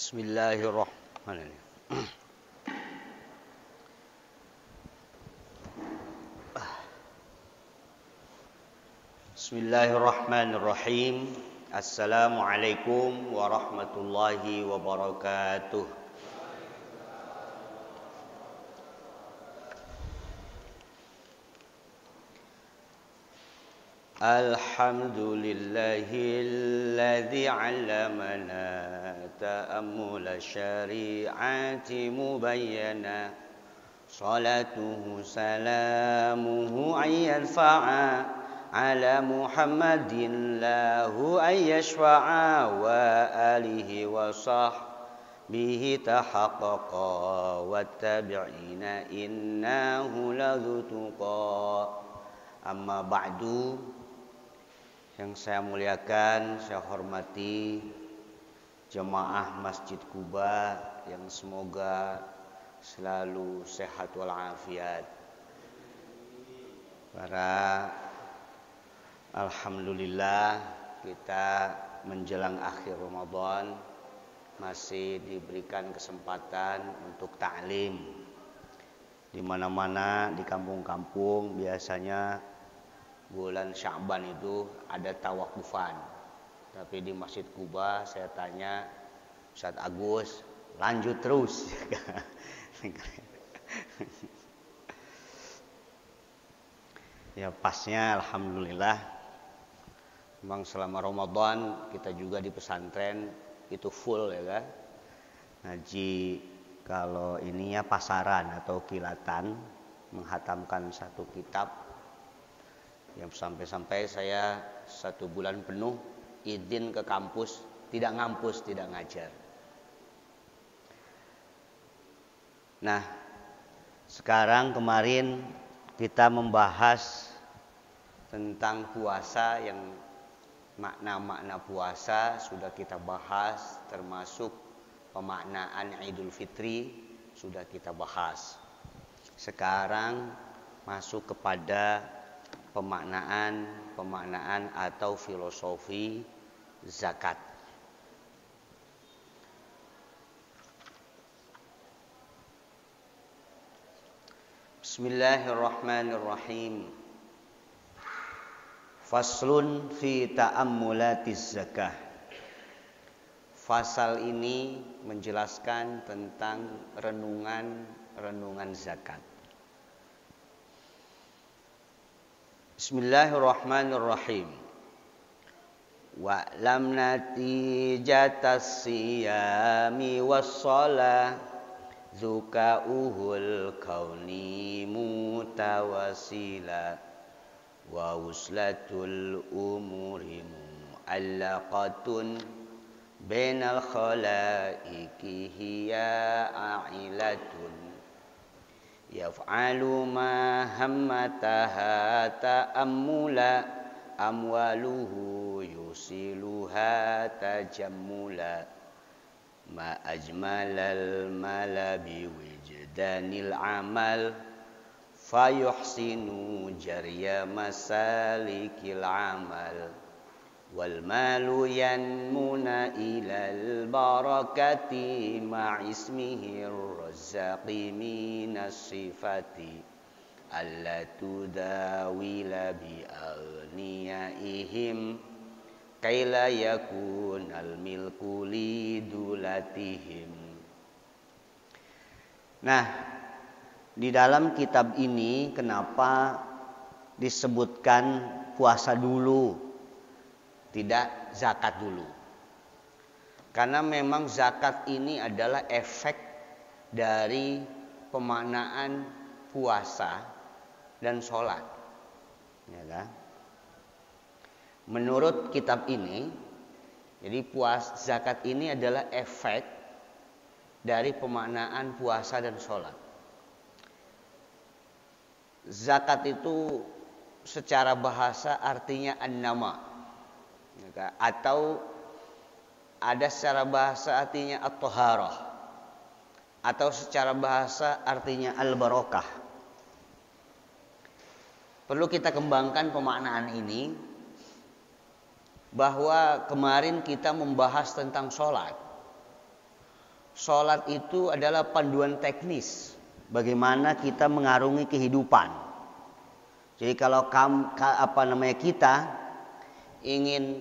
Bismillahirrahmanirrahim. Bismillahirrahmanirrahim. Assalamualaikum warahmatullahi wabarakatuh. Alhamdulillahilladzi 'allamana ta'ammula syari'ati mubayyana salatuhu salamuhu ayyarfa'a ala Muhammadin lahu ayyashfa'a wa alihi wa sahbihi tahaqqaqa wattabi'ina innahu ladzutuqa. Amma ba'du. Yang saya muliakan, saya hormati jemaah Masjid Quba yang semoga selalu sehat walafiat. Alhamdulillah kita menjelang akhir Ramadan masih diberikan kesempatan untuk ta'lim. Di mana-mana di kampung-kampung biasanya bulan Sya'ban itu ada tawakufan. Tapi di Masjid Quba saya tanya Ustaz Agus, lanjut terus. Ya pasnya alhamdulillah. Memang selama Ramadan kita juga di pesantren itu full ya kan. Ngaji kalau ininya pasaran atau kilatan menghatamkan satu kitab. Yang sampai-sampai saya 1 bulan penuh izin ke kampus, tidak ngampus, tidak ngajar. Nah, sekarang kemarin kita membahas tentang puasa, yang makna-makna puasa sudah kita bahas, termasuk pemaknaan Idul Fitri sudah kita bahas. Sekarang masuk kepada pemaknaan atau filosofi zakat. Bismillahirrahmanirrahim. Faslun fi ta'ammulatiz zakah. Fasal ini menjelaskan tentang renungan zakat. Bismillahirrahmanirrahim. Wa'lam natijatas siyami was-shalah zukauhul kauni mutawasila wa uslatul umuri mu'allaqatun bainal khalaiqi hiya a'ilatun yaf'alu ma hammataha ta'ammula amwaluhu yusiluha tajammula ma ajmalal mala biwijdanil amal fayuhsinu jarya masalikil amal wal malu yanmuna ilal barakati ma'ismihi razzaqi minas sifati allatu dawila bi aghniyaihim kaila yakunal milku lidulatihim. Nah, di dalam kitab ini kenapa disebutkan puasa dulu, tidak zakat dulu? Karena memang zakat ini adalah efek dari pemaknaan puasa dan sholat, ya kan? Menurut kitab ini, jadi zakat ini adalah efek dari pemaknaan puasa dan sholat. Zakat itu secara bahasa artinya an-nama. Atau ada secara bahasa artinya at-taharah, atau secara bahasa artinya al-barakah. Perlu kita kembangkan pemaknaan ini, bahwa kemarin kita membahas tentang sholat. Sholat itu adalah panduan teknis bagaimana kita mengarungi kehidupan. Jadi kalau kita ingin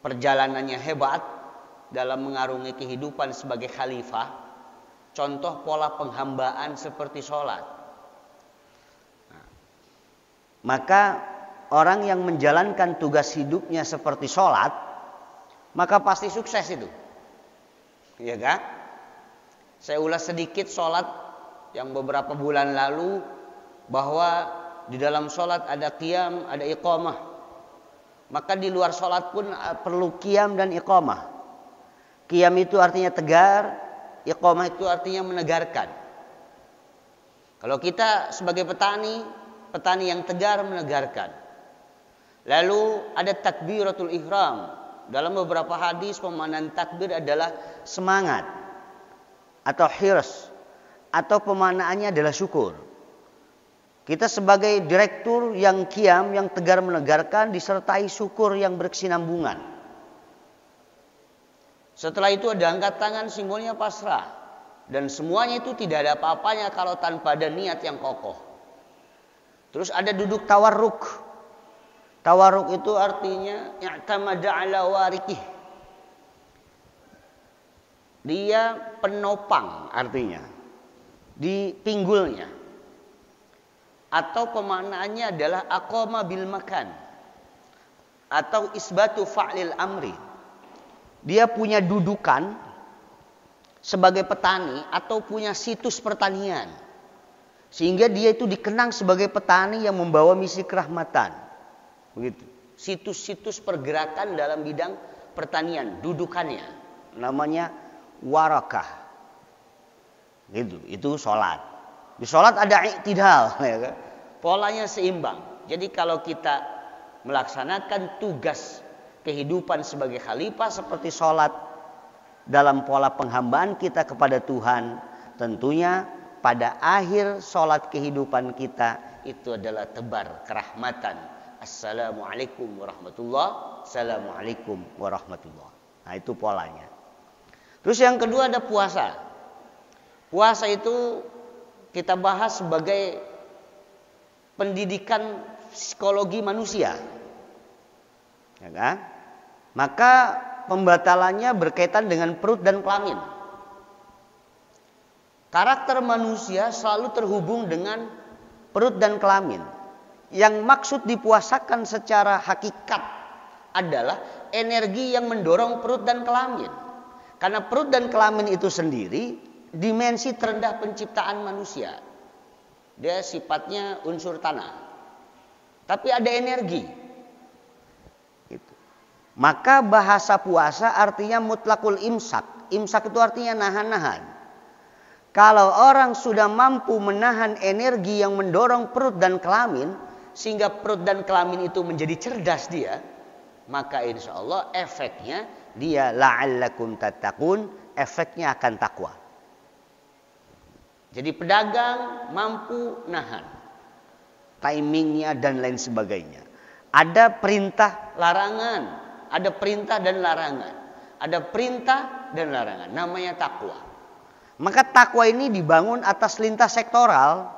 perjalanannya hebat dalam mengarungi kehidupan sebagai khalifah, contoh pola penghambaan seperti sholat. Maka orang yang menjalankan tugas hidupnya seperti sholat, maka pasti sukses itu. Iya kan? Saya ulas sedikit sholat yang beberapa bulan lalu, bahwa di dalam sholat ada qiyam, ada iqamah. Maka di luar sholat pun perlu qiyam dan iqamah. Qiyam itu artinya tegar, iqamah itu artinya menegarkan. Kalau kita sebagai petani yang tegar menegarkan. Lalu ada takbiratul ihram. Dalam beberapa hadis pemaknaan takbir adalah semangat atau hirs, atau pemaknaannya adalah syukur. Kita sebagai direktur yang qiyam, yang tegar menegarkan, disertai syukur yang berkesinambungan. Setelah itu ada angkat tangan, simbolnya pasrah. Dan semuanya itu tidak ada apa-apanya kalau tanpa ada niat yang kokoh. Terus ada duduk tawarruk. Tawarruk itu artinya i'tamada ala warikih. Dia penopang artinya. Di pinggulnya. Atau pemaknaannya adalah aqama bil makan. Atau isbatu fa'lil amri. Dia punya dudukan sebagai petani atau punya situs pertanian. Sehingga dia itu dikenang sebagai petani yang membawa misi kerahmatan. Begitu. Situs-situs pergerakan dalam bidang pertanian, dudukannya namanya warakah. Gitu. Itu sholat. Di sholat ada i'tidal, ya kan? Polanya seimbang. Jadi kalau kita melaksanakan tugas kehidupan sebagai khalifah seperti sholat dalam pola penghambaan kita kepada Tuhan, tentunya pada akhir sholat kehidupan kita itu adalah tebar kerahmatan. Assalamualaikum warahmatullah. Assalamualaikum warahmatullah. Nah itu polanya. Terus yang kedua ada puasa. Puasa itu kita bahas sebagai pendidikan psikologi manusia. Ya kan? Maka pembatalannya berkaitan dengan perut dan kelamin. Karakter manusia selalu terhubung dengan perut dan kelamin. Yang maksud dipuasakan secara hakikat adalah energi yang mendorong perut dan kelamin. Karena perut dan kelamin itu sendiri dimensi terendah penciptaan manusia. Dia sifatnya unsur tanah. Tapi ada energi. Gitu. Maka bahasa puasa artinya mutlakul imsak. Imsak itu artinya nahan-nahan. Kalau orang sudah mampu menahan energi yang mendorong perut dan kelamin, sehingga perut dan kelamin itu menjadi cerdas dia, maka insya Allah efeknya dia la'allakum tattaqun, efeknya akan takwa. Jadi pedagang mampu nahan timingnya dan lain sebagainya. Ada perintah larangan, ada perintah dan larangan, ada perintah dan larangan, namanya takwa. Maka takwa ini dibangun atas lintas sektoral.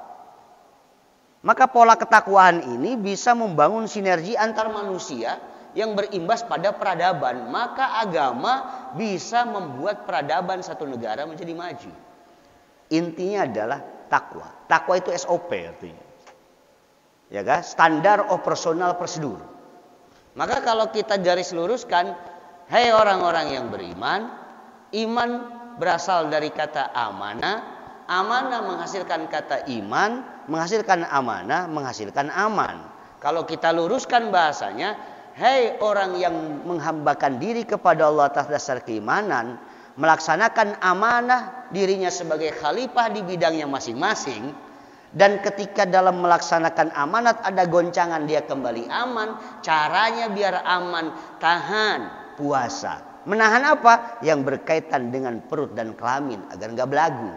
Maka pola ketakwaan ini bisa membangun sinergi antar manusia yang berimbas pada peradaban. Maka agama bisa membuat peradaban satu negara menjadi maju. Intinya adalah takwa. Takwa itu SOP artinya. Ya kan? Standar operasional prosedur. Maka kalau kita garis luruskan, hai orang-orang yang beriman, iman berasal dari kata amanah, amanah menghasilkan kata iman, menghasilkan amanah, menghasilkan aman. Kalau kita luruskan bahasanya, hai orang yang menghambakan diri kepada Allah atas dasar keimanan, melaksanakan amanah dirinya sebagai khalifah di bidangnya masing-masing, dan ketika dalam melaksanakan amanat ada goncangan dia kembali aman, caranya biar aman, tahan puasa. Menahan apa? Yang berkaitan dengan perut dan kelamin agar enggak belagu.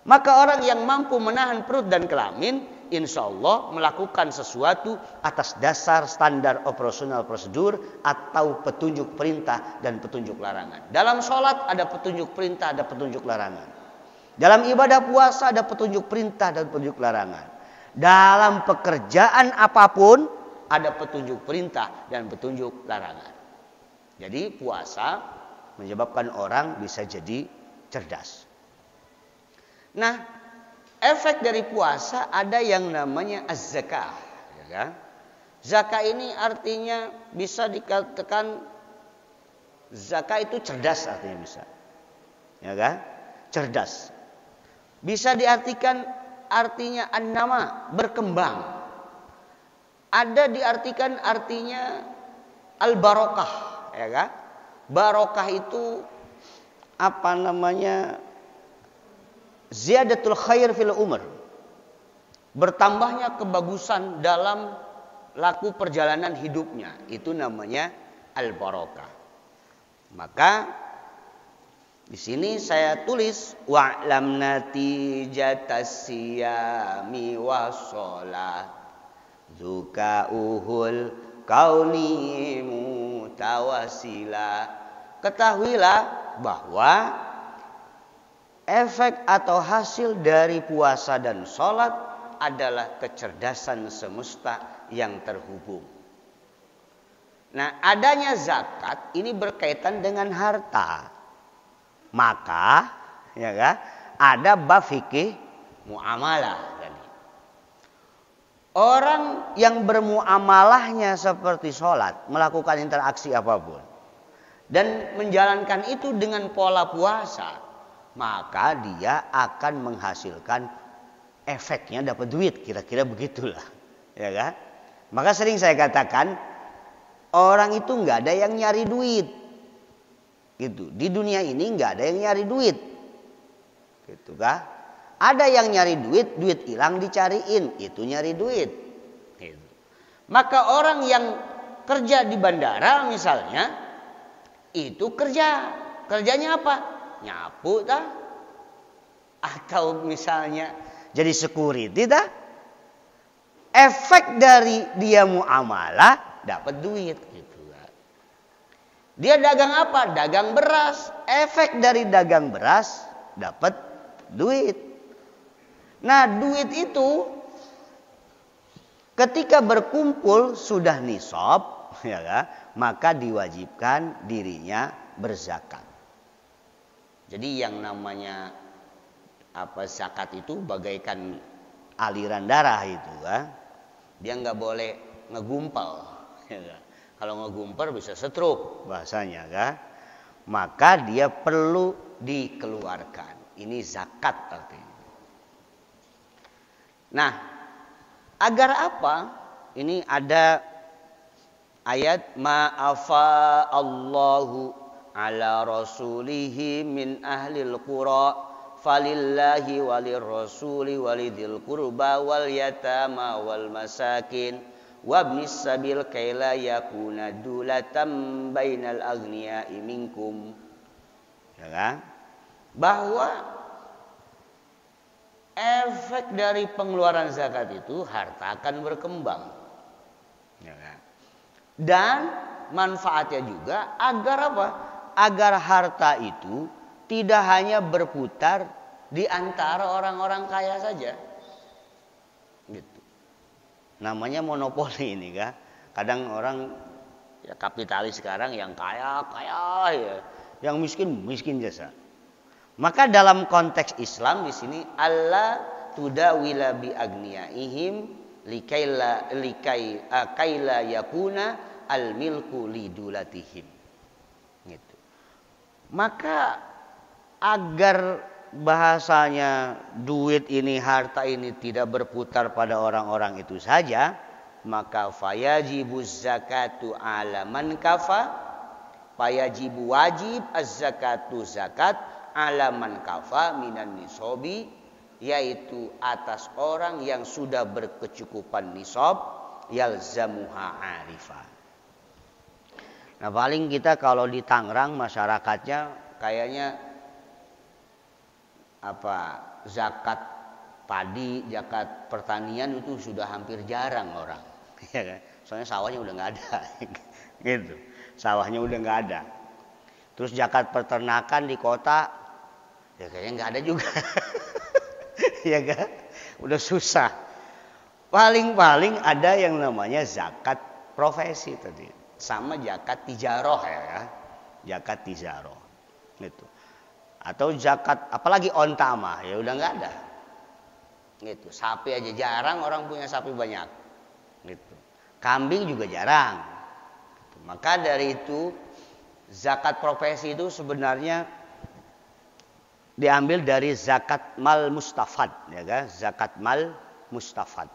Maka orang yang mampu menahan perut dan kelamin insya Allah melakukan sesuatu atas dasar standar operasional prosedur atau petunjuk perintah dan petunjuk larangan. Dalam sholat ada petunjuk perintah, ada petunjuk larangan. Dalam ibadah puasa ada petunjuk perintah dan petunjuk larangan. Dalam pekerjaan apapun ada petunjuk perintah dan petunjuk larangan. Jadi puasa menyebabkan orang bisa jadi cerdas. Nah, efek dari puasa ada yang namanya az-zakah. Ya kan? Zakah ini artinya bisa dikatakan zakah itu cerdas artinya bisa. Ya kan? Cerdas. Bisa diartikan artinya an-nama, berkembang. Ada diartikan artinya al-barokah, ya kan? Barokah itu apa namanya? Ziyadatul khair fil umr. Bertambahnya kebagusan dalam laku perjalanan hidupnya. Itu namanya al-barokah. Maka di sini saya tulis wa'lam natijatas siyami wassalah zukauhul kauni mutawasila. Ketahuilah bahwa efek atau hasil dari puasa dan sholat adalah kecerdasan semesta yang terhubung. Nah, adanya zakat ini berkaitan dengan harta. Maka, ya kan, ada bab fikih muamalah. Orang yang bermuamalahnya seperti sholat, melakukan interaksi apapun, dan menjalankan itu dengan pola puasa, maka dia akan menghasilkan efeknya dapat duit, kira-kira begitulah, ya kan? Maka sering saya katakan orang itu nggak ada yang nyari duit, gitu. Di dunia ini nggak ada yang nyari duit, gitu kan? Ada yang nyari duit, duit hilang dicariin, itu nyari duit. Gitu. Maka orang yang kerja di bandara misalnya, itu kerjanya apa? Nyapu tah? Atau misalnya jadi security tah? Efek dari dia muamalah dapat duit gitu. Dia dagang apa? Dagang beras. Efek dari dagang beras dapat duit. Nah, duit itu ketika berkumpul sudah nisab, ya kan? Maka diwajibkan dirinya berzakat. Jadi yang namanya zakat itu bagaikan aliran darah itu kan. Dia nggak boleh ngegumpal. Ya kan? Kalau ngegumpal bisa stroke bahasanya kan. Maka dia perlu dikeluarkan. Ini zakat artinya. Nah, agar apa? Ini ada ayat ma'afa Allahu ala rasulihi min ahlil qura falillahi walir rasuli walidil qurba wal yatama wal masakin wabnis sabil kaila yakuna dulatam bainal aghniyai minkum. Ya kan? Bahwa efek dari pengeluaran zakat itu harta akan berkembang, ya kan? Dan manfaatnya juga agar apa? Agar harta itu tidak hanya berputar di antara orang-orang kaya saja, gitu. Namanya monopoli ini kan. Kadang orang ya kapitalis sekarang yang kaya ya, yang miskin jasa. Maka dalam konteks Islam di sini Allah tudawila bi agniyaihim kaila yakuna al milku lidulatihim. Gitu. Maka agar bahasanya duit ini, harta ini tidak berputar pada orang-orang itu saja, maka fayajibuz zakatu ala man kafa, fayajibu wajib az-zakatu zakat alaman kafa minan nisobi, yaitu atas orang yang sudah berkecukupan nisab, yalzamuha arifah. Nah, paling kita kalau di Tangerang masyarakatnya kayaknya zakat padi, zakat pertanian itu sudah hampir jarang orang. Ya kan? Soalnya sawahnya udah nggak ada. Gitu. Sawahnya udah nggak ada. Terus zakat peternakan di kota, ya kayaknya nggak ada juga. Ya kan? Udah susah. Paling-paling ada yang namanya zakat profesi tadi. Sama zakat tijaroh ya. Zakat tijaroh. Gitu. Atau zakat apalagi onta mah ya udah nggak ada. Gitu. Sapi aja jarang orang punya sapi banyak. Gitu. Kambing juga jarang. Gitu. Maka dari itu zakat profesi itu sebenarnya diambil dari zakat mal mustafad, ya kan? Zakat mal mustafad.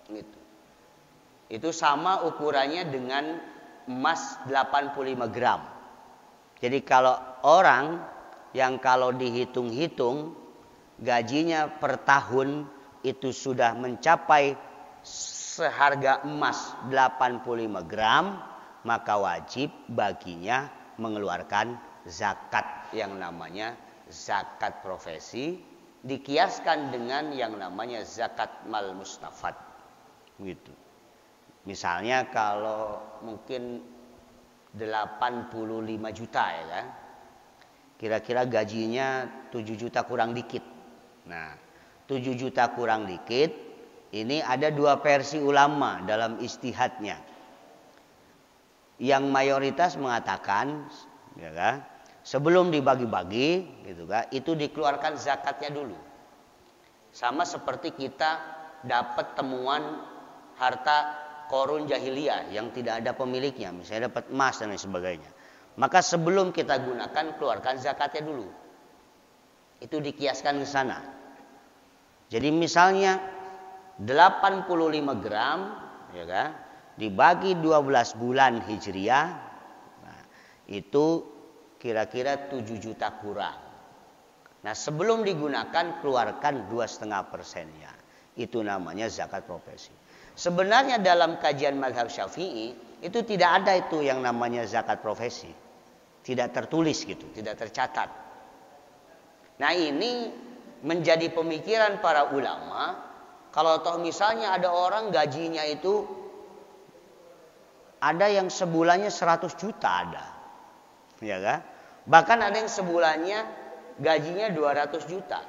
Gitu. Itu sama ukurannya dengan emas 85 gram. Jadi kalau orang yang kalau dihitung-hitung gajinya per tahun itu sudah mencapai seharga emas 85 gram, maka wajib baginya mengeluarkan zakat yang namanya zakat profesi, dikiaskan dengan yang namanya zakat mal mustafad. Gitu. Misalnya kalau mungkin 85 juta ya kan. Kira-kira gajinya 7 juta kurang dikit. Nah, 7 juta kurang dikit, ini ada dua versi ulama dalam ijtihadnya. Yang mayoritas mengatakan, ya kan, sebelum dibagi-bagi, gitu kan, itu dikeluarkan zakatnya dulu. Sama seperti kita dapat temuan harta korun jahiliyah yang tidak ada pemiliknya, misalnya dapat emas dan lain sebagainya. Maka sebelum kita gunakan, keluarkan zakatnya dulu. Itu dikiaskan ke sana. Jadi misalnya 85 gram, ya kan, dibagi 12 bulan Hijriah, nah, itu kira-kira 7 juta kurang. Nah, sebelum digunakan, keluarkan 2,5%-nya. Itu namanya zakat profesi. Sebenarnya dalam kajian mazhab Syafi'i itu tidak ada itu yang namanya zakat profesi. Tidak tertulis gitu, tidak tercatat. Nah, ini menjadi pemikiran para ulama. Kalau toh misalnya ada orang gajinya itu ada yang sebulannya 100 juta ada. Ya kan? Bahkan ada yang sebulannya gajinya 200 juta.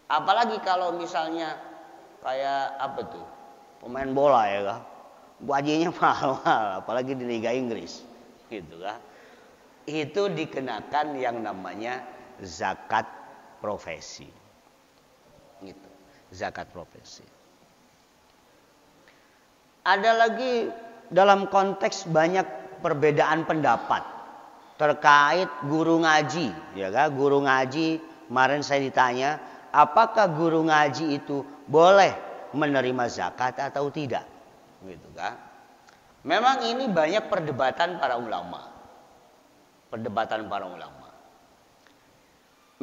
Apalagi kalau misalnya kayak apa tuh? Pemain bola ya kan. Gajinya mahal-mahal, apalagi di Liga Inggris. Gitu kan. Itu dikenakan yang namanya zakat profesi. Gitu. Zakat profesi. Ada lagi dalam konteks banyak perbedaan pendapat terkait guru ngaji, ya kan? Guru ngaji, kemarin saya ditanya, apakah guru ngaji itu boleh menerima zakat atau tidak? Gitu kan? Memang ini banyak perdebatan para ulama. Perdebatan para ulama.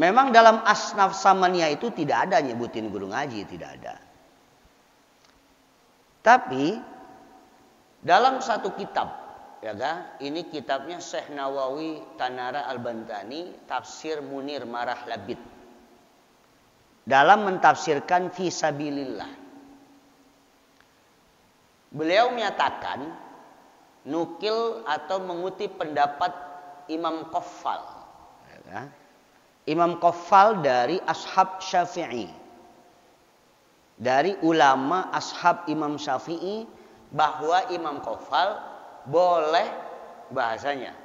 Memang dalam asnaf samaniyah itu tidak ada nyebutin guru ngaji, tidak ada. Tapi dalam satu kitab, ya kan? Ini kitabnya Syekh Nawawi Tanara Al-Bantani, Tafsir Munir Marah Labid. Dalam mentafsirkan fi sabilillah. Beliau menyatakan nukil atau mengutip pendapat Imam Qaffal. Ya, Imam Qaffal dari ashab Syafi'i. Dari ulama ashab Imam Syafi'i bahwa Imam Qaffal boleh bahasanya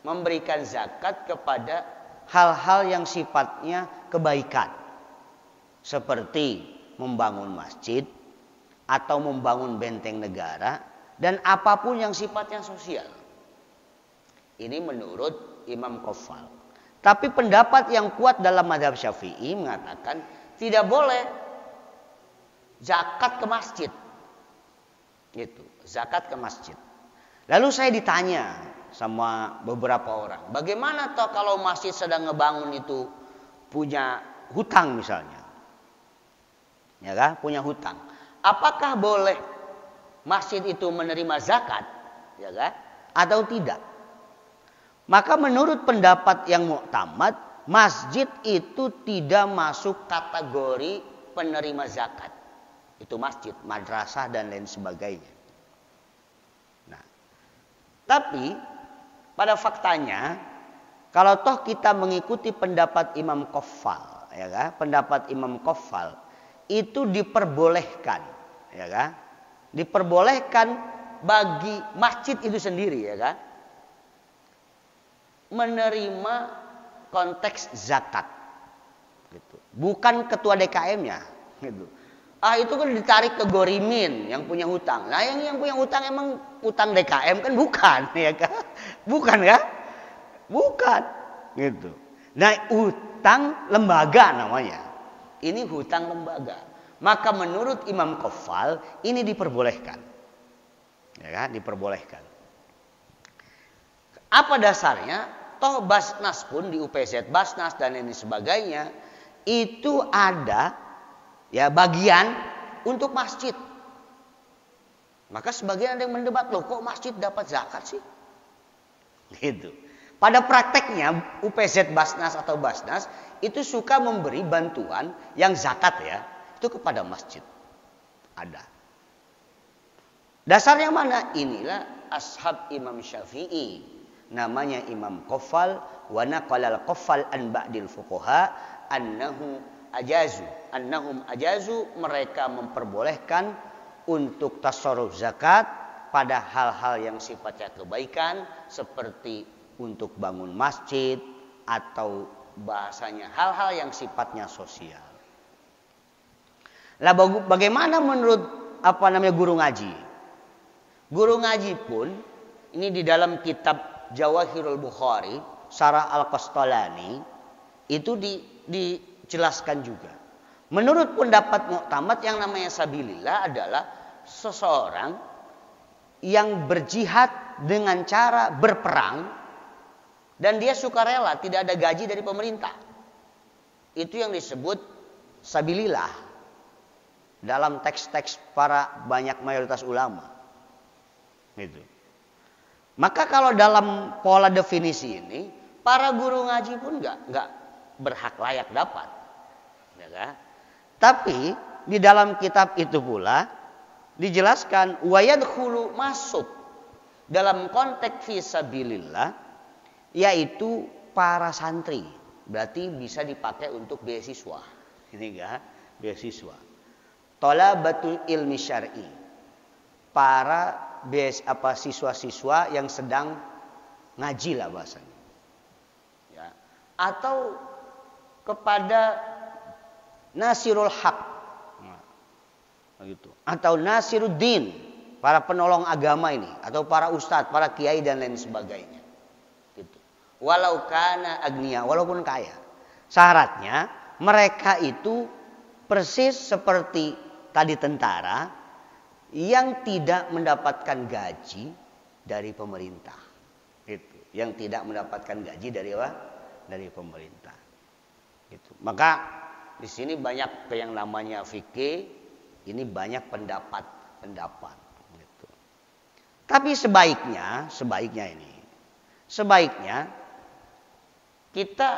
memberikan zakat kepada hal-hal yang sifatnya kebaikan. Seperti membangun masjid atau membangun benteng negara dan apapun yang sifatnya sosial. Ini menurut Imam Qaffal. Tapi pendapat yang kuat dalam mazhab Syafi'i mengatakan tidak boleh zakat ke masjid. Gitu, zakat ke masjid. Lalu saya ditanya sama beberapa orang, bagaimana toh kalau masjid sedang ngebangun itu punya hutang misalnya. Ya kan? Punya hutang. Apakah boleh masjid itu menerima zakat, ya kan? Atau tidak? Maka menurut pendapat yang muktamad, masjid itu tidak masuk kategori penerima zakat. Itu masjid, madrasah dan lain sebagainya. Nah, tapi pada faktanya kalau toh kita mengikuti pendapat Imam Qaffal, ya kan? Pendapat Imam Qaffal itu diperbolehkan, ya kan? Diperbolehkan bagi masjid itu sendiri, ya kan? Menerima konteks zakat, gitu. Bukan ketua DKM-nya, gitu. Itu kan ditarik ke Gorimin yang punya hutang. Nah, yang punya hutang emang hutang DKM kan bukan, ya kan? Bukan ya? Bukan, gitu. Nah, hutang lembaga namanya. Ini hutang lembaga. Maka menurut Imam Qaffal ini diperbolehkan. Ya kan? Diperbolehkan. Apa dasarnya? Toh Basnas pun di UPZ Basnas dan ini sebagainya itu ada ya bagian untuk masjid. Maka sebagian ada yang mendebat, loh kok masjid dapat zakat sih? Gitu. Pada prakteknya UPZ Basnas atau Basnas itu suka memberi bantuan yang zakat ya, itu kepada masjid. Ada. Dasarnya mana? Inilah ashab Imam Syafi'i. Namanya Imam Qaffal wa naqalal Qaffal an ba'dil fuqaha annahum ajazu mereka memperbolehkan untuk tasarruf zakat pada hal-hal yang sifatnya kebaikan seperti untuk bangun masjid atau bahasanya hal-hal yang sifatnya sosial. Lah bagaimana menurut guru ngaji? Guru ngaji pun ini di dalam kitab Jawahirul Bukhari, Syarah Al-Qastalani itu dijelaskan juga. Menurut pendapat Mu'tamad yang namanya sabilillah adalah seseorang yang berjihad dengan cara berperang dan dia sukarela, tidak ada gaji dari pemerintah. Itu yang disebut sabilillah dalam teks-teks para banyak mayoritas ulama. Gitu. Maka kalau dalam pola definisi ini, para guru ngaji pun nggak berhak layak dapat, ya kan? Tapi di dalam kitab itu pula dijelaskan wayadkhulu masuk dalam konteks fisabilillah, yaitu para santri, berarti bisa dipakai untuk beasiswa, ini enggak beasiswa. Thalabatul ilmi syar'i, para siswa-siswa yang sedang ngaji lah bahasanya, ya. Atau kepada nasirul haq, gitu. Atau nasiruddin, para penolong agama ini, atau para ustadz, para kiai dan lain sebagainya, gitu. Walau kana agniya, walaupun kaya, syaratnya mereka itu persis seperti tadi tentara yang tidak mendapatkan gaji dari pemerintah, itu, yang tidak mendapatkan gaji dari apa? Dari pemerintah. Gitu. Maka di sini banyak yang namanya fikih, ini banyak pendapat. Gitu. Tapi sebaiknya kita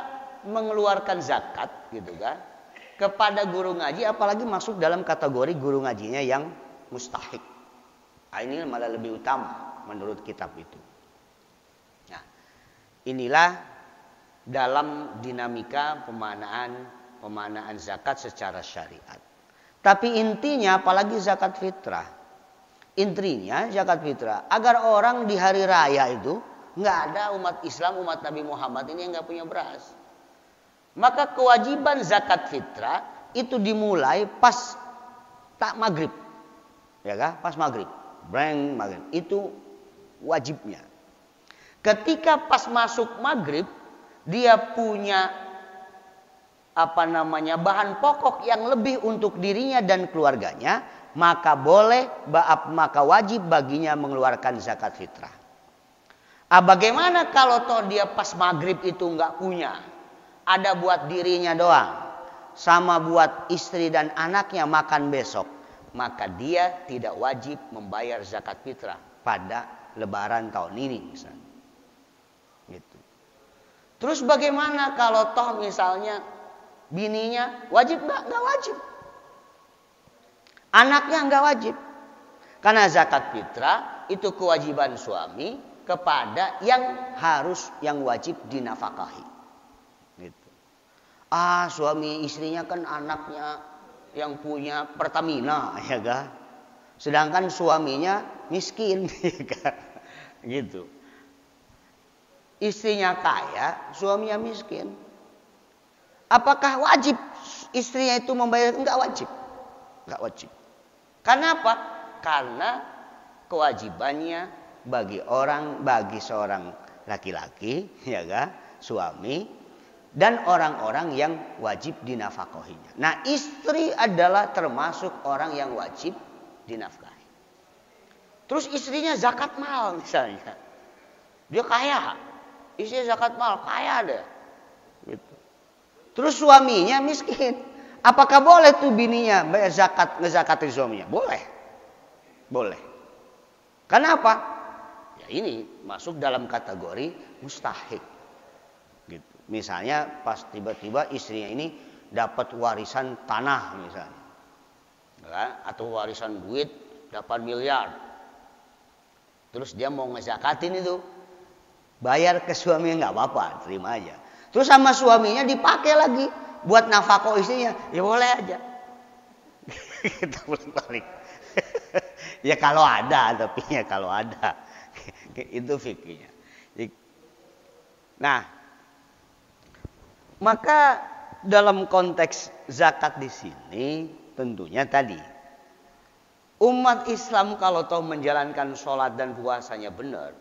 mengeluarkan zakat, gitu kan, kepada guru ngaji, apalagi masuk dalam kategori guru ngajinya yang mustahik. Ini malah lebih utama menurut kitab itu. Nah, inilah dalam dinamika pemanaan zakat secara syariat. Tapi intinya apalagi zakat fitrah. Intinya zakat fitrah agar orang di hari raya itu nggak ada umat Islam, umat Nabi Muhammad ini yang nggak punya beras. Maka kewajiban zakat fitrah itu dimulai pas tak maghrib. Ya kan? Pas maghrib, maghrib itu wajibnya. Ketika pas masuk maghrib, dia punya bahan pokok yang lebih untuk dirinya dan keluarganya, maka wajib baginya mengeluarkan zakat fitrah. Bagaimana kalau toh dia pas maghrib itu nggak punya, ada buat dirinya doang, sama buat istri dan anaknya makan besok, maka dia tidak wajib membayar zakat fitrah pada lebaran tahun ini misalnya. Gitu. Terus bagaimana kalau toh misalnya bininya wajib nggak? Nggak wajib. Anaknya nggak wajib. Karena zakat fitrah itu kewajiban suami kepada yang wajib dinafkahi. Gitu. Suami istrinya kan anaknya yang punya Pertamina, ya kan? Sedangkan suaminya miskin, ya kan? Gitu. Istrinya kaya, suaminya miskin. Apakah wajib istrinya itu membayar? Enggak wajib. Enggak wajib. Karena apa? Karena kewajibannya bagi seorang laki-laki, ya kan? Suami dan orang-orang yang wajib dinafkahinya. Nah, istri adalah termasuk orang yang wajib dinafkahi. Terus istrinya zakat mal misalnya. Dia kaya. Istrinya zakat mal, kaya deh. Gitu. Terus suaminya miskin. Apakah boleh tuh bininya bayar zakat, ngezakatin suaminya? Boleh. Boleh. Kenapa? Ya ini masuk dalam kategori mustahik. Gitu. Misalnya pas tiba-tiba istrinya ini dapat warisan tanah misalnya. Ya, atau warisan duit dapat miliar. Terus dia mau ngezakatin itu. Bayar ke suaminya nggak apa-apa, terima aja. Terus sama suaminya dipakai lagi buat nafkah istrinya, ya boleh aja. Kita balik. Ya kalau ada, tapi ya kalau ada. Itu fikihnya. Nah, maka dalam konteks zakat di sini tentunya tadi umat Islam kalau tahu menjalankan sholat dan puasanya benar,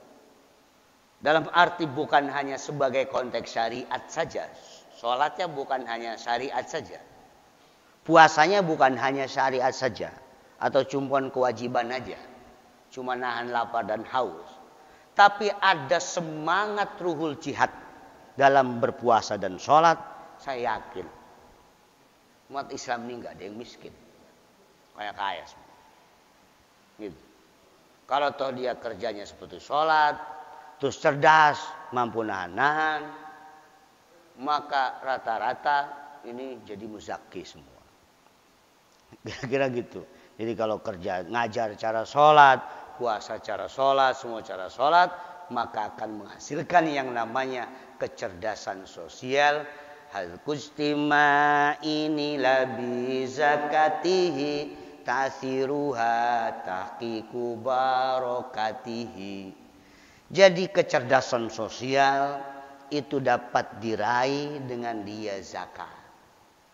dalam arti bukan hanya sebagai konteks syariat saja. Sholatnya bukan hanya syariat saja. Puasanya bukan hanya syariat saja. Atau cuma kewajiban aja. Cuma nahan lapar dan haus. Tapi ada semangat ruhul jihad dalam berpuasa dan sholat. Saya yakin umat Islam ini gak ada yang miskin. Kaya-kaya semua. Gitu. Kalau toh dia kerjanya seperti sholat, terus cerdas, mampu nahan-nahan, maka rata-rata ini jadi muzaki semua. Kira-kira gitu. Jadi kalau kerja ngajar cara sholat, puasa cara sholat, semua cara sholat, maka akan menghasilkan yang namanya kecerdasan sosial. Hal kustima ini labi zakatihi ta'thiruha tahqiqu barokatihi. Jadi kecerdasan sosial itu dapat diraih dengan dia zakat.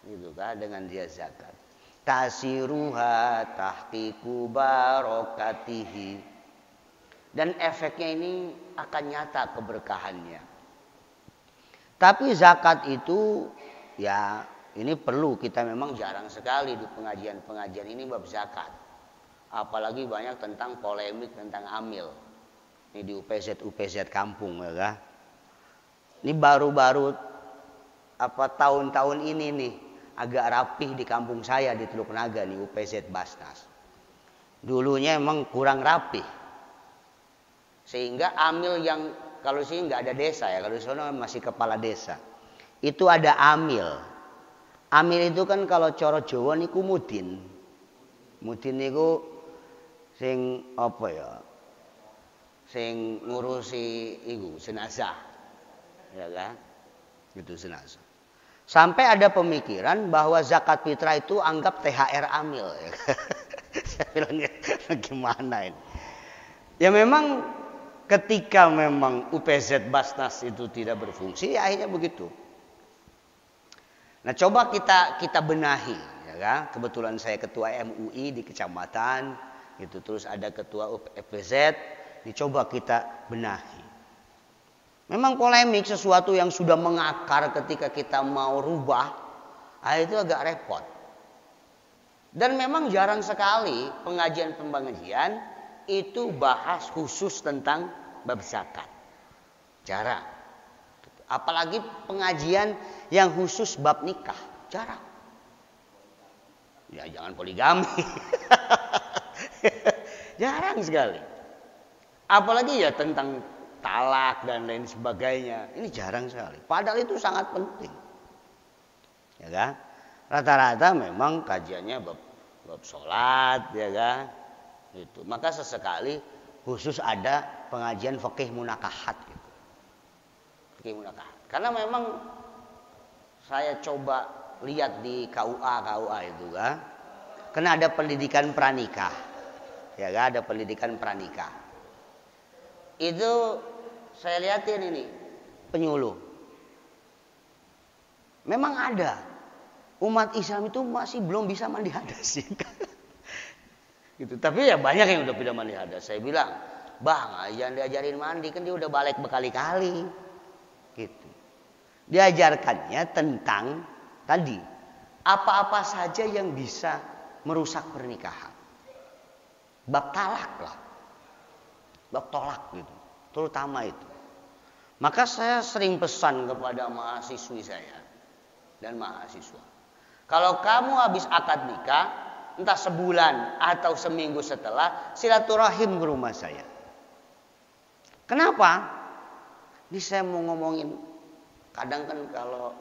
Gitu kan, dengan dia zakat. Tasiruha tahqiqu barokatihi. Dan efeknya ini akan nyata keberkahannya. Tapi zakat itu ya ini perlu, kita memang jarang sekali di pengajian-pengajian ini bab zakat. Apalagi banyak tentang polemik tentang amil. Ini di UPZ kampung ya kan. Ini baru-baru tahun-tahun ini nih agak rapih di kampung saya di Teluk Naga nih UPZ Basnas. Dulunya emang kurang rapih. Sehingga amil yang kalau sini nggak ada desa ya, kalau di sana masih kepala desa. Itu ada amil. Amil itu kan kalau coro Jawa niku mudin. Mudin niku sing apa ya? Sing ngurusi iku jenazah. Ya kan? Gitu jenazah. Sampai ada pemikiran bahwa zakat fitrah itu anggap THR amil ya. Saya bilang gimana ini? Ya memang ketika memang UPZ Basnas itu tidak berfungsi ya akhirnya begitu. Nah, coba kita benahi ya kan? Kebetulan saya ketua MUI di kecamatan gitu, terus ada ketua UPZ. Dicoba kita benahi. Memang polemik sesuatu yang sudah mengakar ketika kita mau rubah, itu agak repot. Dan memang jarang sekali pengajian itu bahas khusus tentang bab zakat. Jarang. Apalagi pengajian yang khusus bab nikah, jarang. Ya jangan poligami. Jarang sekali. Apalagi ya tentang talak dan lain sebagainya. Ini jarang sekali. Padahal itu sangat penting. Ya kan? Rata-rata memang kajiannya bab sholat, ya kan? Gitu. Maka sesekali khusus ada pengajian fikih munakahat gitu. Fikih munakahat. Karena memang saya coba lihat di KUA itu kan. Karena ada pendidikan pranikah. Ya kan? Ada pendidikan pranikah. Itu saya lihatin ini penyuluh. Memang ada. Umat Islam itu masih belum bisa mandi hadas. Gitu. Tapi ya banyak yang udah bisa mandi hadas. Saya bilang, bang, jangan diajarin mandi, kan dia udah balik berkali-kali. Gitu. Diajarkannya tentang tadi apa-apa saja yang bisa merusak pernikahan. Bab talak lah. Bab tolak gitu. Terutama itu. Maka saya sering pesan kepada mahasiswi saya dan mahasiswa. Kalau kamu habis akad nikah, entah sebulan atau seminggu setelah, silaturahim ke rumah saya. Kenapa? Ini saya mau ngomongin, kadang kan kalau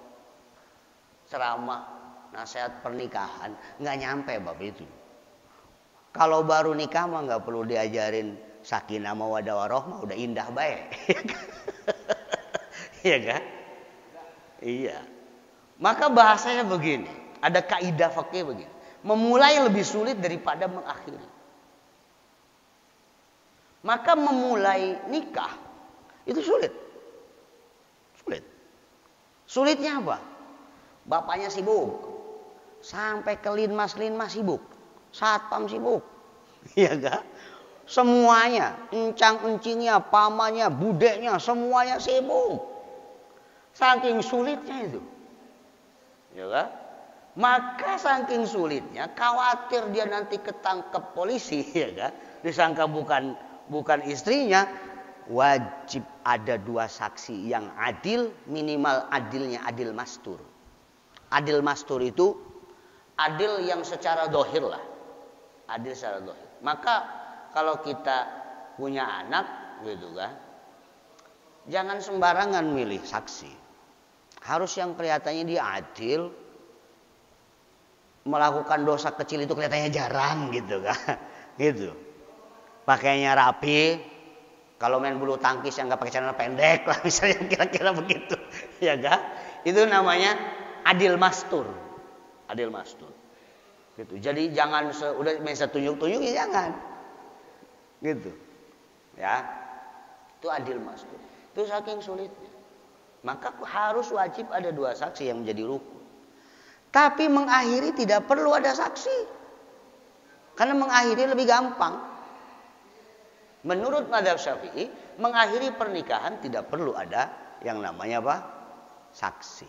ceramah, nasihat pernikahan, nggak nyampe bab itu. Kalau baru nikah mah nggak perlu diajarin sakinah mawaddah warahmah, udah indah baik. Iya kan? Iya. Maka bahasanya begini, ada kaidah fikih begini. Memulai lebih sulit daripada mengakhiri. Maka memulai nikah itu sulit. Sulit. Sulitnya apa? Bapaknya sibuk. Sampai ke linmas sibuk. Satpam sibuk. Iya kan? Semuanya, encang-encingnya, pamannya, budeknya, semuanya sibuk. Saking sulitnya itu. Ya kan? Maka saking sulitnya, khawatir dia nanti ketangkep polisi, ya kan? Disangka bukan istrinya, wajib ada 2 saksi yang adil, minimal adilnya adil mastur. Adil mastur itu adil yang secara dohir lah. Adil secara dohir. Maka kalau kita punya anak gitu kan, jangan sembarangan milih saksi. Harus yang kelihatannya dia adil, melakukan dosa kecil itu kelihatannya jarang gitu kan. Gitu. Pakainya rapi, kalau main bulu tangkis yang nggak pakai celana pendek lah misalnya, kira-kira begitu. Ya kan? Itu namanya adil mastur. Adil mastur. Gitu. Jadi jangan udah bisa tunjuk-tunjuk ya jangan. Gitu. Ya. Itu adil mastur. Itu saking sulitnya. Maka harus wajib ada 2 saksi yang menjadi rukun. Tapi mengakhiri tidak perlu ada saksi. Karena mengakhiri lebih gampang. Menurut mazhab Syafi'i, mengakhiri pernikahan tidak perlu ada yang namanya apa? Saksi.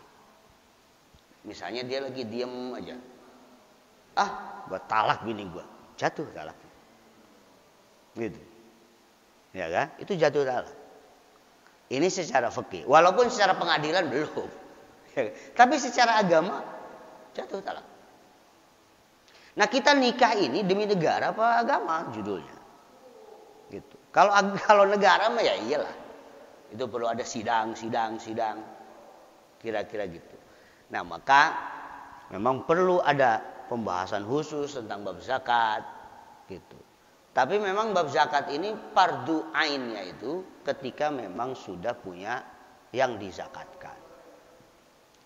Misalnya dia lagi diem aja. Gua talak bini gua. Jatuh talak. Gitu. Ya kan? Itu jatuh talak. Ini secara fikih. Walaupun secara pengadilan belum. Ya, tapi secara agama jatuh talak. Nah, kita nikah ini demi negara apa agama judulnya. Gitu. Kalau negara mah ya iyalah. Itu perlu ada sidang. Kira-kira gitu. Nah, maka memang perlu ada pembahasan khusus tentang bab zakat gitu. Tapi memang bab zakat ini fardu ainnya itu ketika memang sudah punya yang dizakatkan.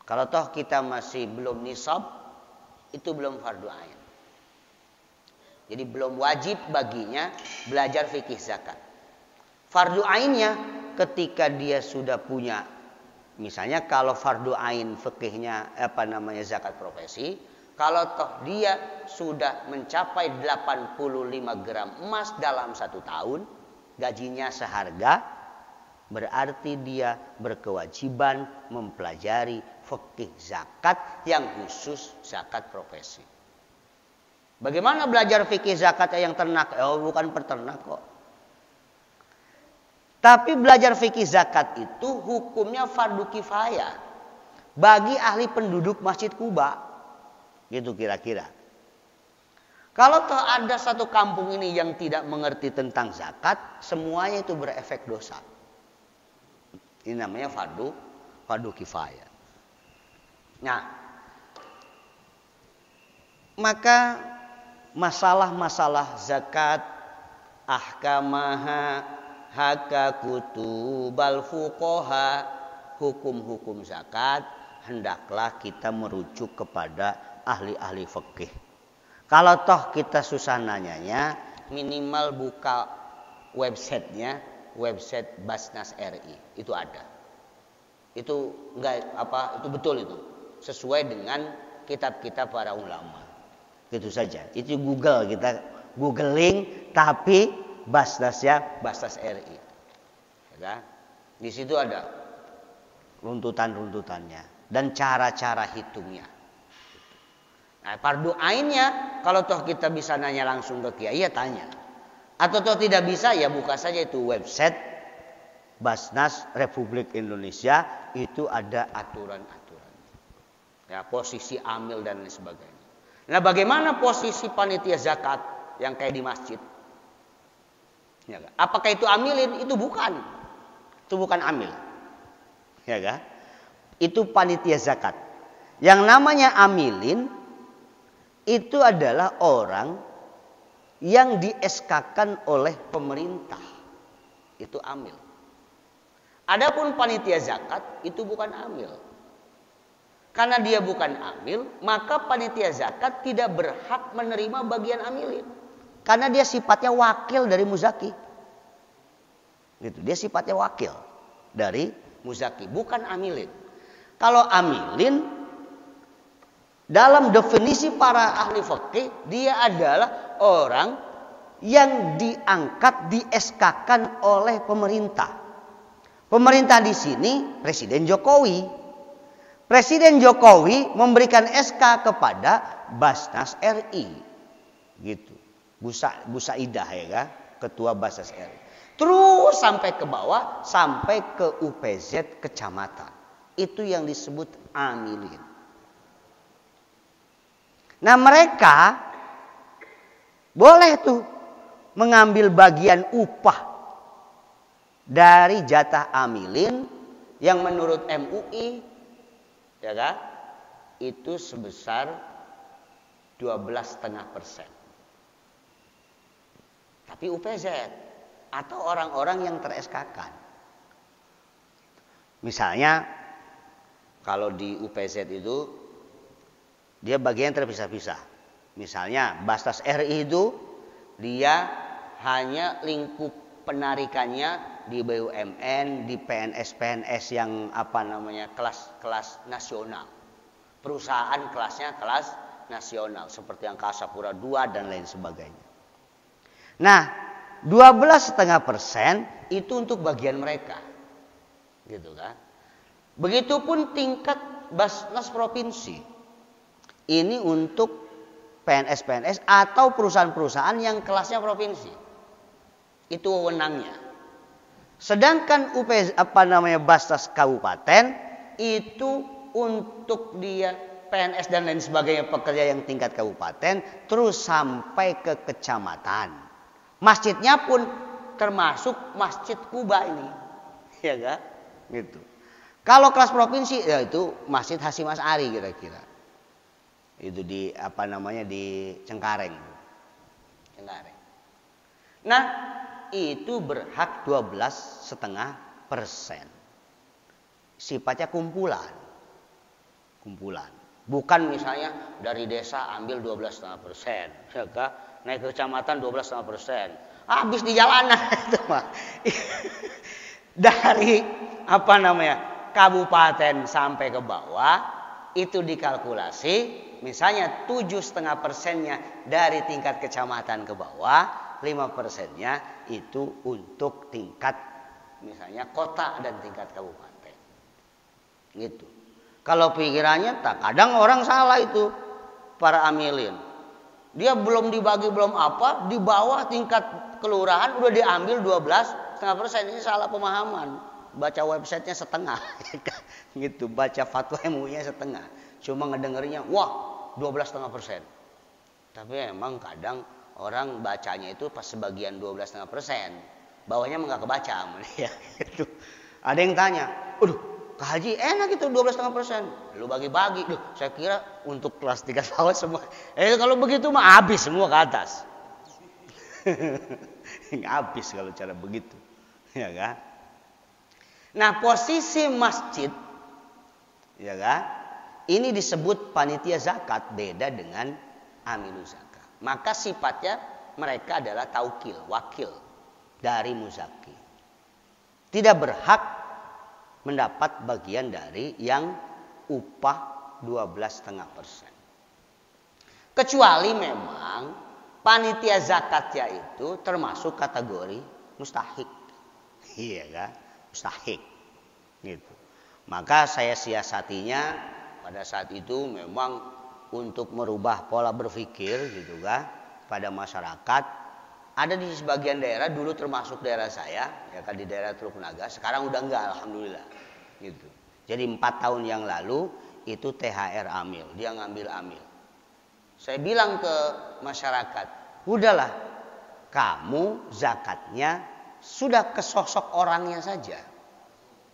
Kalau toh kita masih belum nisab, itu belum fardu ain. Jadi belum wajib baginya belajar fikih zakat. Fardu ainnya ketika dia sudah punya, misalnya kalau fardu ain fikihnya zakat profesi, kalau toh dia sudah mencapai 85 gram emas dalam 1 tahun, gajinya seharga, berarti dia berkewajiban mempelajari fikih zakat yang khusus zakat profesi. Bagaimana belajar fikih zakat yang ternak? Bukan peternak kok. Tapi belajar fikih zakat itu hukumnya fardu kifayah bagi ahli penduduk Masjid Kuba. Gitu kira-kira. Kalau toh ada satu kampung ini yang tidak mengerti tentang zakat, semuanya itu berefek dosa. Ini namanya fardu kifayah. Nah, maka masalah-masalah zakat, ahkamaha, haka kutubal fuqaha, hukum-hukum zakat hendaklah kita merujuk kepada ahli-ahli fikih. Kalau toh kita susah nanyanya, minimal buka websitenya, website Basnas RI, itu ada. Itu itu betul itu, sesuai dengan kitab-kitab para ulama. Gitu saja. Itu Google, kita googling tapi Basnasnya Basnas RI. Ya, di situ ada runtutan-runtutannya dan cara-cara hitungnya. Nah, fardu ainnya kalau toh kita bisa nanya langsung ke kiai ya tanya. Atau toh tidak bisa ya buka saja itu website Basnas Republik Indonesia, itu ada aturan-aturan. Ya, posisi amil dan lain sebagainya. Nah, bagaimana posisi panitia zakat yang kayak di masjid? Ya, apakah itu amilin? Itu bukan. Itu bukan amil. Ya kan? Itu panitia zakat. Yang namanya amilin itu adalah orang yang di-SK-kan oleh pemerintah. Itu amil. Adapun panitia zakat itu bukan amil. Karena dia bukan amil, maka panitia zakat tidak berhak menerima bagian amilin. Karena dia sifatnya wakil dari muzaki. Gitu, dia sifatnya wakil dari muzaki, bukan amilin. Kalau amilin dalam definisi para ahli fikih, dia adalah orang yang diangkat, di-SK-kan oleh pemerintah. Pemerintah di sini Presiden Jokowi. Presiden Jokowi memberikan SK kepada Basnas RI. Gitu. Bu Saidah ya kan, Ketua Basnas RI. Terus sampai ke bawah, sampai ke UPZ kecamatan. Itu yang disebut amilin. Nah, mereka boleh tuh mengambil bagian upah dari jatah amilin yang menurut MUI ya kan, itu sebesar 12,5%. Tapi UPZ atau orang-orang yang ter-SK-kan. Misalnya kalau di UPZ itu dia bagian terpisah-pisah. Misalnya Basnas RI itu dia hanya lingkup penarikannya di BUMN, di PNS yang kelas nasional. Perusahaan kelasnya kelas nasional seperti Angkasa Pura II dan lain sebagainya. Nah, 12,5% itu untuk bagian mereka. Gitu kan? Begitupun tingkat Basnas provinsi. Ini untuk PNS atau perusahaan-perusahaan yang kelasnya provinsi. Itu wewenangnya. Sedangkan Basnas kabupaten itu untuk dia PNS dan lain sebagainya, pekerja yang tingkat kabupaten terus sampai ke kecamatan. Masjidnya pun termasuk Masjid Kuba ini. Ya kan? Gitu. Kalau kelas provinsi ya itu Masjid Hasyim Asy'ari kira-kira. Itu di di Cengkareng. Nah, itu berhak 12,5%. Sifatnya kumpulan. Bukan misalnya dari desa ambil 12,5%, ya kan? Naik ke kecamatan 12,5%. Habis di jalanan itu mah. Dari kabupaten sampai ke bawah itu dikalkulasi, misalnya 7,5%-nya dari tingkat kecamatan ke bawah, 5%-nya itu untuk tingkat misalnya kota dan tingkat kabupaten. Gitu. Kalau pikirannya kadang orang salah itu para amilin. Dia belum dibagi di bawah tingkat kelurahan udah diambil 12,5%. Ini salah pemahaman. Baca websitenya setengah, gitu. Baca fatwa MUI-nya setengah. Cuma ngedengernya, wah 12,5%. Tapi emang kadang orang bacanya itu pas sebagian 12,5%. Bawahnya nggak kebaca, ya. Gitu. Ada yang tanya, "Aduh, Kak Haji enak itu 12,5%. Lu bagi-bagi." Duh, saya kira untuk kelas 3 tahun semua. Kalau begitu mah habis semua ke atas. Habis kalau cara begitu. Ya kan? Nah, posisi masjid, ya kan? Ini disebut panitia zakat, beda dengan amilus zakat. Maka sifatnya mereka adalah taukil, wakil dari muzaki. Tidak berhak mendapat bagian dari yang upah 12,5%. Kecuali memang panitia zakatnya itu termasuk kategori mustahik. Iya kan? Mustahik. Gitu. Maka saya siasatinya pada saat itu memang untuk merubah pola berpikir gitu kan pada masyarakat. Ada di sebagian daerah, dulu termasuk daerah saya, ya kan, di daerah Teluk Naga, sekarang udah enggak, alhamdulillah. Gitu. Jadi 4 tahun yang lalu itu THR amil, dia ngambil amil. Saya bilang ke masyarakat, udahlah, kamu zakatnya sudah ke sosok orangnya saja,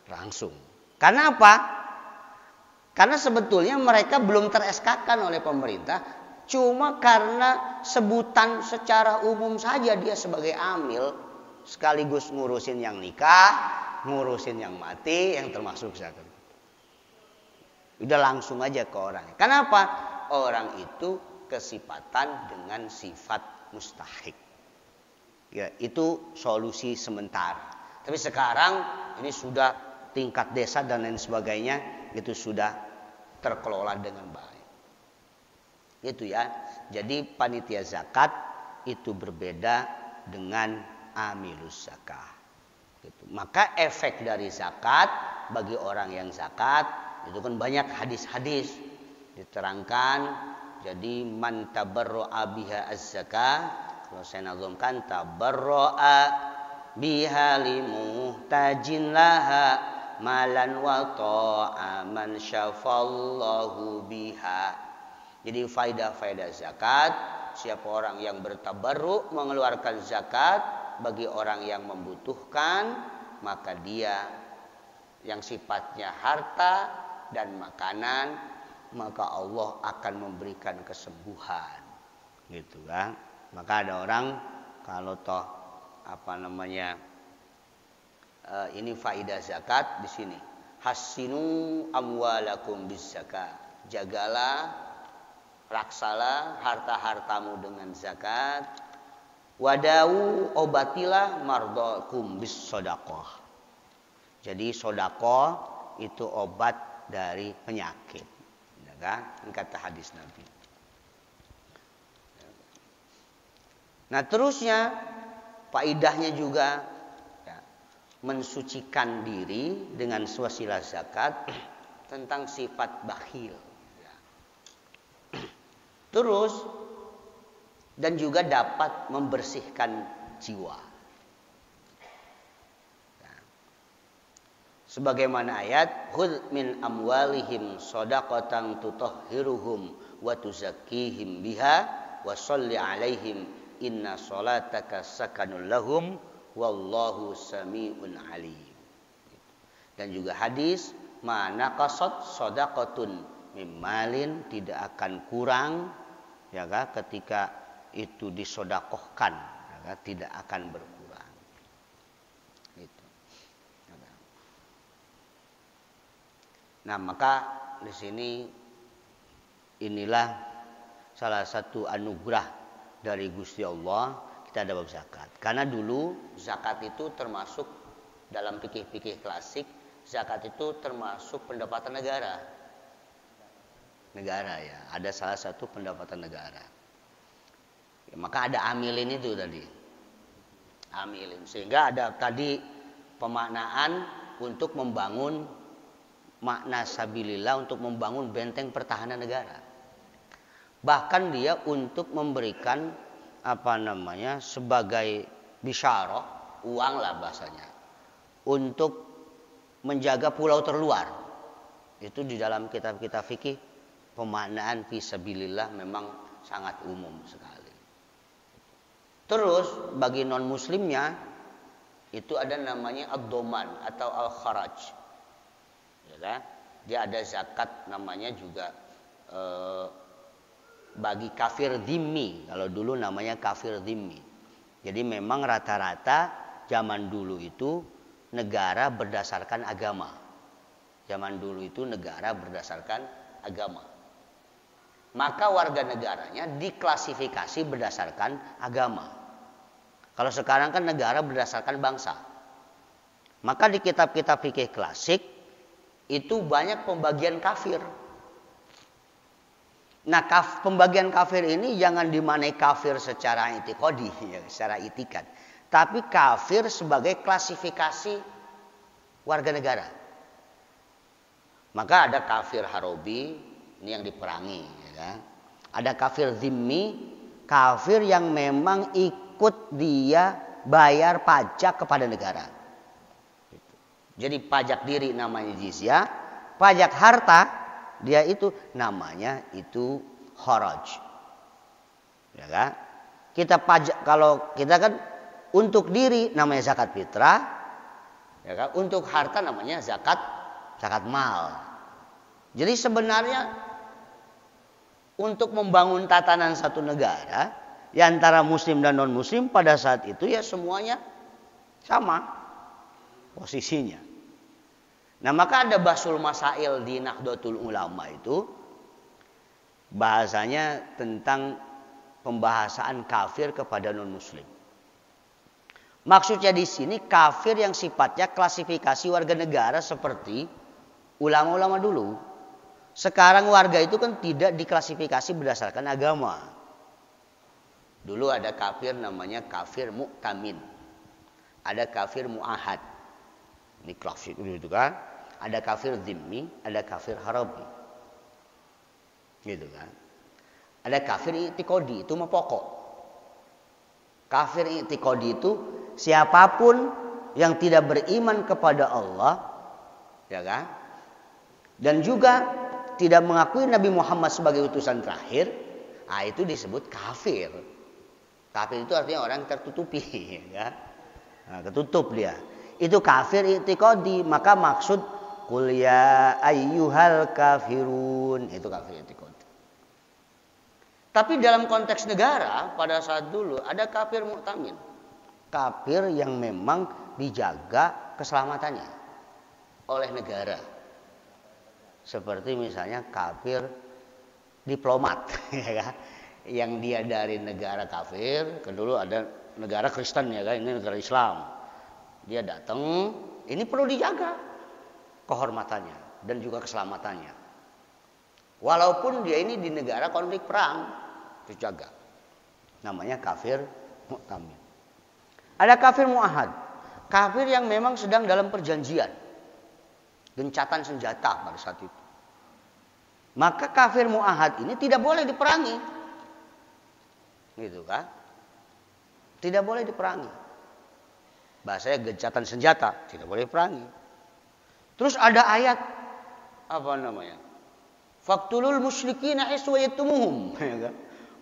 langsung. Karena apa? Karena sebetulnya mereka belum ter-SK-kan oleh pemerintah. Cuma karena sebutan secara umum saja dia sebagai amil, sekaligus ngurusin yang nikah, ngurusin yang mati, yang termasuk zakat. Udah langsung aja ke orangnya. Kenapa? Orang itu kesifatan dengan sifat mustahik. Ya, itu solusi sementara. Tapi sekarang ini sudah tingkat desa dan lain sebagainya, itu sudah terkelola dengan baik. Itu ya. Jadi panitia zakat itu berbeda dengan amilus zakah. Gitu. Maka efek dari zakat bagi orang yang zakat itu kan banyak hadis-hadis diterangkan. Jadi man tabarra'a biha az-zakah, kalau saya nazamkan tabarra'a biha limuhtajin laha malan wa ta'aman syafallahu biha. Jadi faedah-faedah zakat, siapa orang yang bertabarruk mengeluarkan zakat bagi orang yang membutuhkan, maka dia yang sifatnya harta dan makanan, maka Allah akan memberikan kesembuhan. Gitu kan? Maka ada orang kalau toh ini faedah zakat di sini. Hassinu amwalakum bis zakat. Jagalah, raksalah harta-hartamu dengan zakat. Wadau, obatilah mardakum bis sedekah. Jadi sedekah itu obat dari penyakit. Ya kan? Ini kata hadis Nabi. Nah, terusnya faedahnya juga ya, mensucikan diri dengan wasilah zakat tentang sifat bakhil. Terus dan juga dapat membersihkan jiwa. Sebagaimana ayat, "Khudh min amwalihim shadaqatan tutahhiruhum wa tuzakkihim biha wa sholli 'alaihim inna sholataka sakanul lahum wallahu sami'un 'alim." Dan juga hadis, "Ma naqasat shadaqatun mimmalin," tidak akan kurang ya kan, ketika itu disodakohkan, ya kan, tidak akan berkurang. Itu. Ya kan. Nah, maka di sini inilah salah satu anugerah dari Gusti Allah, kita ada bab zakat. Karena dulu zakat itu termasuk dalam fikih-fikih klasik, zakat itu termasuk pendapatan negara. Negara ya, ada salah satu pendapatan negara. Ya, maka ada amilin itu tadi. Amilin. Sehingga ada tadi pemaknaan untuk membangun makna sabilillah, untuk membangun benteng pertahanan negara. Bahkan dia untuk memberikan sebagai bisyarah, uang lah bahasanya, untuk menjaga pulau terluar. Itu di dalam kitab-kitab fikih pemaknaan fisabilillah memang sangat umum sekali. Terus bagi non muslimnya itu ada namanya ad-doman atau al-kharaj. Ya kan? Dia ada zakat namanya juga bagi kafir dhimmi. Kalau dulu namanya kafir dhimmi. Jadi memang rata-rata zaman dulu itu negara berdasarkan agama. Zaman dulu itu negara berdasarkan agama. Maka warga negaranya diklasifikasi berdasarkan agama. Kalau sekarang kan negara berdasarkan bangsa. Maka di kitab-kitab fikih klasik itu banyak pembagian kafir. Nah, pembagian kafir ini jangan dimaknai kafir secara itikadi, ya, secara itikat, tapi kafir sebagai klasifikasi warga negara. Maka ada kafir harobi, ini yang diperangi, ya kan? Ada kafir zimmi, kafir yang memang ikut dia bayar pajak kepada negara. Jadi pajak diri namanya jizyah, pajak harta dia itu namanya itu kharaj. Ya kan? Kita pajak, kalau kita kan untuk diri namanya zakat fitrah, ya kan? Untuk harta namanya zakat mal. Jadi sebenarnya untuk membangun tatanan satu negara ya antara muslim dan non muslim pada saat itu ya semuanya sama posisinya. Nah, maka ada Basul Masail di Nahdlatul Ulama itu bahasanya tentang pembahasan kafir kepada non muslim. Maksudnya di sini kafir yang sifatnya klasifikasi warga negara seperti ulama-ulama dulu. Sekarang warga itu kan tidak diklasifikasi berdasarkan agama. Dulu ada kafir namanya kafir mu'tamin. Ada kafir mu'ahad. Ini klasik itu kan. Ada kafir zimmi, ada kafir harabi. Gitu kan. Ada kafir i'tiqadi, itu mah pokok. Kafir i'tiqadi itu siapapun yang tidak beriman kepada Allah, ya kan? Dan juga tidak mengakui Nabi Muhammad sebagai utusan terakhir, itu disebut kafir. Kafir itu artinya orang tertutupi, ya. Nah, ketutup dia. Itu kafir i'tiqadi, maka maksud qul ya ayyuhal kafirun, itu kafir i'tiqadi. Tapi dalam konteks negara pada saat dulu ada kafir mu'tamin. Kafir yang memang dijaga keselamatannya oleh negara. Seperti misalnya kafir diplomat, ya kan? Yang dia dari negara kafir, ke dulu ada negara Kristen, ya kan? Ini negara Islam. Dia datang, ini perlu dijaga kehormatannya dan juga keselamatannya. Walaupun dia ini di negara konflik perang, dijaga. Namanya kafir mu'tamin. Ada kafir mu'ahad. Kafir yang memang sedang dalam perjanjian. Gencatan senjata pada saat itu. Maka kafir mu'ahad ini tidak boleh diperangi. Gitu kan? Tidak boleh diperangi. Bahasanya gencatan senjata, tidak boleh diperangi. Terus ada ayat apa namanya? Faktulul musyrikina iswayatumuhum.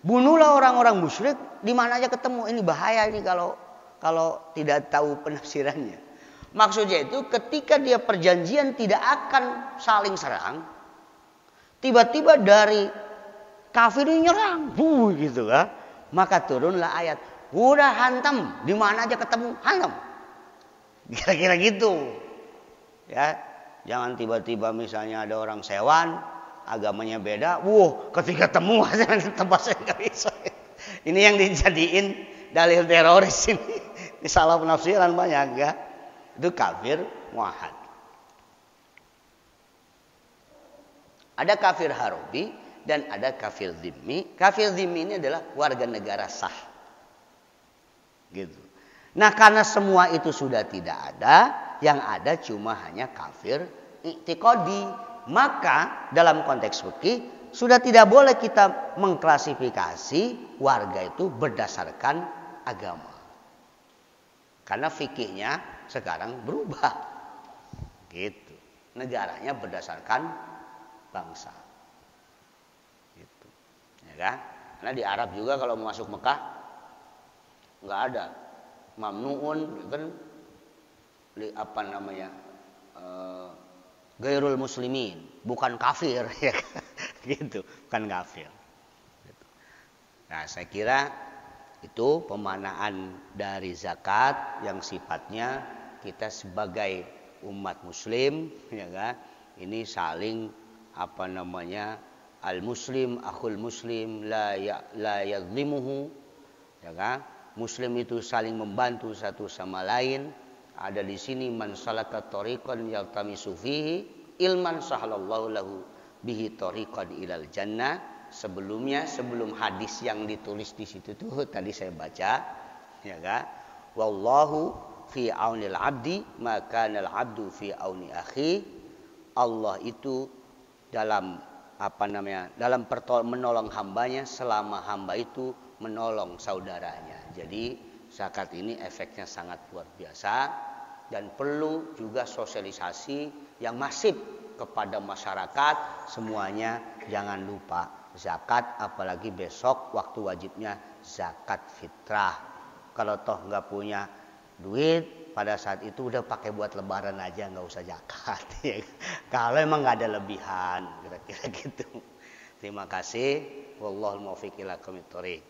Bunuhlah orang-orang musyrik di mana aja ketemu. Ini bahaya ini kalau tidak tahu penafsirannya. Maksudnya itu ketika dia perjanjian tidak akan saling serang, tiba-tiba dari kafir ini nyerang, gitu kan? Maka turunlah ayat, udah hantam, di mana aja ketemu hantam. Kira-kira gitu. Ya. Jangan tiba-tiba misalnya ada orang sewan, agamanya beda, ketika temu tempat saya nggak bisa. Ini yang dijadiin dalil teroris ini. Ini salah penafsiran banyak ya. Itu kafir muahad. Ada kafir harobi dan ada kafir zimmi. Kafir zimmi ini adalah warga negara sah. Gitu. Nah, karena semua itu sudah tidak ada, yang ada cuma hanya kafir i'tiqadi, maka dalam konteks fikih sudah tidak boleh kita mengklasifikasi warga itu berdasarkan agama. Karena fikihnya sekarang berubah. Gitu. Negaranya berdasarkan bangsa. Gitu. Ya kan? Karena di Arab juga kalau mau masuk Mekah enggak ada mamnuun, kan apa namanya gairul muslimin, bukan kafir ya gitu, bukan kafir. Nah, saya kira itu pemanaan dari zakat yang sifatnya kita sebagai umat muslim ya kan, ini saling apa namanya al muslim akhul muslim la yadhlimuhu ya kan, muslim itu saling membantu satu sama lain. Ada di sini man salaka tariqan yaltamisu fihi ilman sahalallahu lahu bihi tariqan ilal jannah. Sebelumnya, sebelum hadis yang ditulis di situ tuh tadi saya baca ya kan, wallahu fi aunil abdi maka nal abdu fi auni akhi. Allah itu dalam apa namanya dalam menolong hambanya selama hamba itu menolong saudaranya. Jadi zakat ini efeknya sangat luar biasa dan perlu juga sosialisasi yang masif kepada masyarakat semuanya. Jangan lupa zakat, apalagi besok waktu wajibnya zakat fitrah. Kalau toh nggak punya duit pada saat itu udah pakai buat lebaran aja, nggak usah zakat ya. Kalau emang nggak ada lebihan, kira-kira gitu. Terima kasih. Wallahul muwaffiq ila aqwamit thoriq.